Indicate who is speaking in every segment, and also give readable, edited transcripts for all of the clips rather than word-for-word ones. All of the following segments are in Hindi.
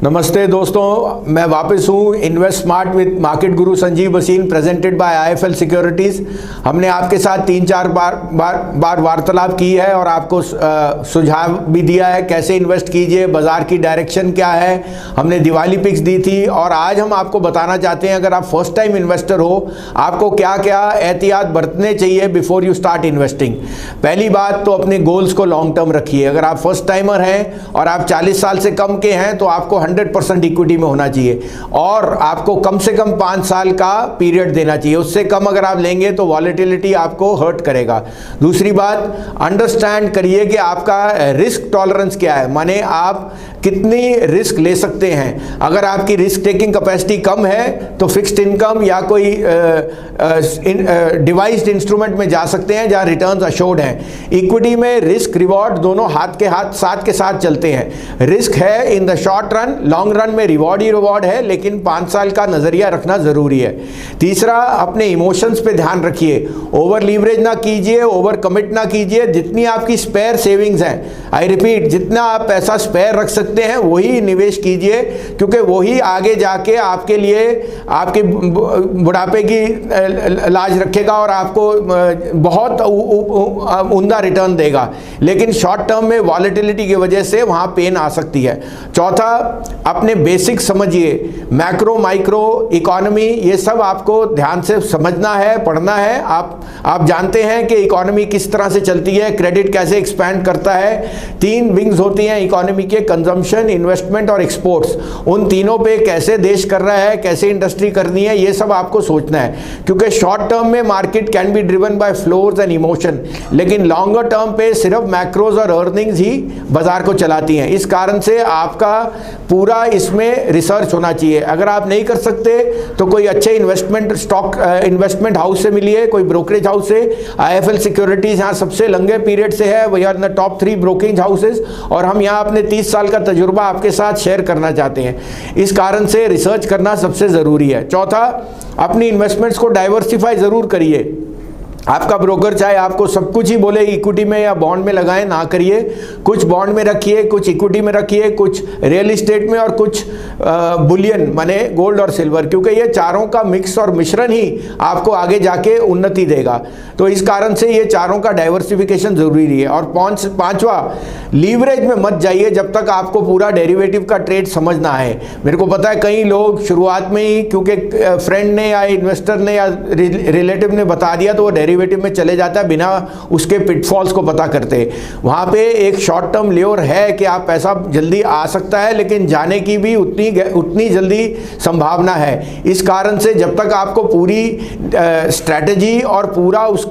Speaker 1: नमस्ते दोस्तों, मैं वापस हूँ इन्वेस्ट स्मार्ट विद मार्केट गुरु संजीव बसीन प्रेजेंटेड बाय आईएफएल सिक्योरिटीज़। हमने आपके साथ 3-4 बार वार्तालाप की है और आपको सुझाव भी दिया है कैसे इन्वेस्ट कीजिए, बाज़ार की डायरेक्शन क्या है। हमने दिवाली पिक्स दी थी और आज हम आपको बताना चाहते हैं अगर आप फर्स्ट टाइम इन्वेस्टर हो आपको क्या क्या एहतियात बरतने चाहिए बिफोर यू स्टार्ट इन्वेस्टिंग। पहली बात तो अपने गोल्स को लॉन्ग टर्म रखिए। अगर आप फर्स्ट टाइमर हैं और आप 40 साल से कम के हैं तो आपको 100% इक्विटी में होना चाहिए और आपको कम से कम 5 साल का पीरियड देना चाहिए। उससे कम अगर आप लेंगे तो वॉलेटिलिटी आपको हर्ट करेगा। दूसरी बात, अंडरस्टैंड करिए कि आपका रिस्क टॉलरेंस क्या है, माने आप कितनी रिस्क ले सकते हैं। अगर आपकी रिस्क टेकिंग कैपेसिटी कम है तो फिक्स्ड इनकम या कोई डिवाइस्ड इंस्ट्रूमेंट में जा सकते हैं जहां रिटर्न्स अश्योर्ड हैं। इक्विटी में रिस्क रिवॉर्ड दोनों हाथ के साथ चलते हैं। रिस्क है in the short run, long run में रिवॉर्ड ही रिवॉर्ड है, लेकिन 5 साल का नजरिया रखना जरूरी है। तीसरा, अपने इमोशंस पे ध्यान रखिए। ओवर लीवरेज ना कीजिए, ओवर कमिट ना कीजिए। जितनी आपकी स्पेयर सेविंग्स हैं, आई रिपीट, जितना आप पैसा स्पेयर रख सकते हैं वही निवेश कीजिए, क्योंकि वही आगे जाके आपके लिए आपके बुढ़ापे की लाज रखेगा और आपको बहुत उम्दा रिटर्न देगा। लेकिन शॉर्ट टर्म में वॉलेटिलिटी की वजह से वहां पेन आ सकती है। चौथा, अपने बेसिक समझिए। मैक्रो माइक्रो इकोनॉमी ये सब आपको ध्यान से समझना है, पढ़ना है। आप जानते हैं कि इकोनॉमी किस तरह से चलती है, क्रेडिट कैसे एक्सपैंड करता है। 3 विंग्स होती हैं इकोनॉमी के, कंजम्पशन, इन्वेस्टमेंट और एक्सपोर्ट्स। उन तीनों पे कैसे देश कर रहा है, कैसे इंडस्ट्री करनी है, ये सब आपको सोचना है। क्योंकि शॉर्ट टर्म में market can be driven by floors and emotion, लेकिन लॉन्गर टर्म पे सिर्फ मैक्रोज और अर्निंग्स ही बाजार को चलाती हैं। इस कारण से आपका पूरा इसमें रिसर्च होना चाहिए। अगर आप नहीं कर सकते तो कोई अच्छे इन्वेस्टमेंट हाउस से मिलिए, कोई ब्रोकरेज हाउस से। आईएफएल सिक्योरिटीज यहाँ सबसे लंबे पीरियड से है, we are in the top 3 brokerage houses और हम यहाँ अपने 30 साल का तजुर्बा आपके साथ शेयर करना चाहते हैं। इस कारण से रिसर्च करना सबसे ज़रूरी है। चौथा, अपनी इन्वेस्टमेंट्स को डाइवर्सिफाई ज़रूर करिए। आपका ब्रोकर चाहे आपको सब कुछ ही बोले इक्विटी में या बॉन्ड में लगाएं, ना करिए। कुछ बॉन्ड में रखिए, कुछ इक्विटी में रखिए, कुछ रियल एस्टेट में और कुछ बुलियन माने गोल्ड और सिल्वर, क्योंकि ये चारों का मिक्स और मिश्रण ही आपको आगे जाके उन्नति देगा। तो इस कारण से ये चारों का डाइवर्सिफिकेशन जरूरी है। और पांचवा, लीवरेज में मत जाइए जब तक आपको पूरा डेरिवेटिव का ट्रेड समझ ना आए। मेरे को पता है कई लोग शुरुआत में ही क्योंकि फ्रेंड ने या इन्वेस्टर ने या रिलेटिव ने बता दिया तो वो डेरिवेटिव में चले जाता है बिना उसके पिटफॉल्स को पता करते। वहां पे एक शॉर्ट टर्म ल्योर है कि आप पैसा जल्दी आ सकता है, लेकिन जाने की भी उतनी जल्दी संभावना है। इस कारण से जब तक आपको पूरी स्ट्रैटेजी और पूरा उसका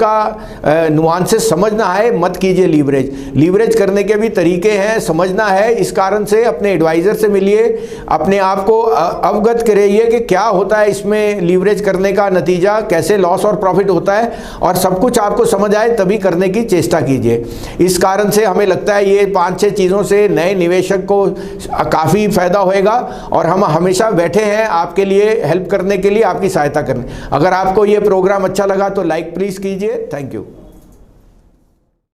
Speaker 1: नुआंसेस समझना है, मत कीजिए लीवरेज करने के भी तरीके हैं, समझना है। इस कारण से अपने एडवाइजर से मिलिए, अपने आप को अवगत करिए कि क्या होता है इसमें लीवरेज करने का नतीजा, कैसे लॉस और प्रॉफिट होता है, और सब कुछ आपको समझ आए तभी करने की चेष्टा कीजिए। इस कारण से हमें लगता है ये 5-6 चीज़ों से नए निवेशक को काफ़ी फायदा होएगा और हम हमेशा बैठे हैं आपके लिए हेल्प करने के लिए, आपकी सहायता करने। अगर आपको ये प्रोग्राम अच्छा लगा तो लाइक प्लीज़ कीजिए। Thank you.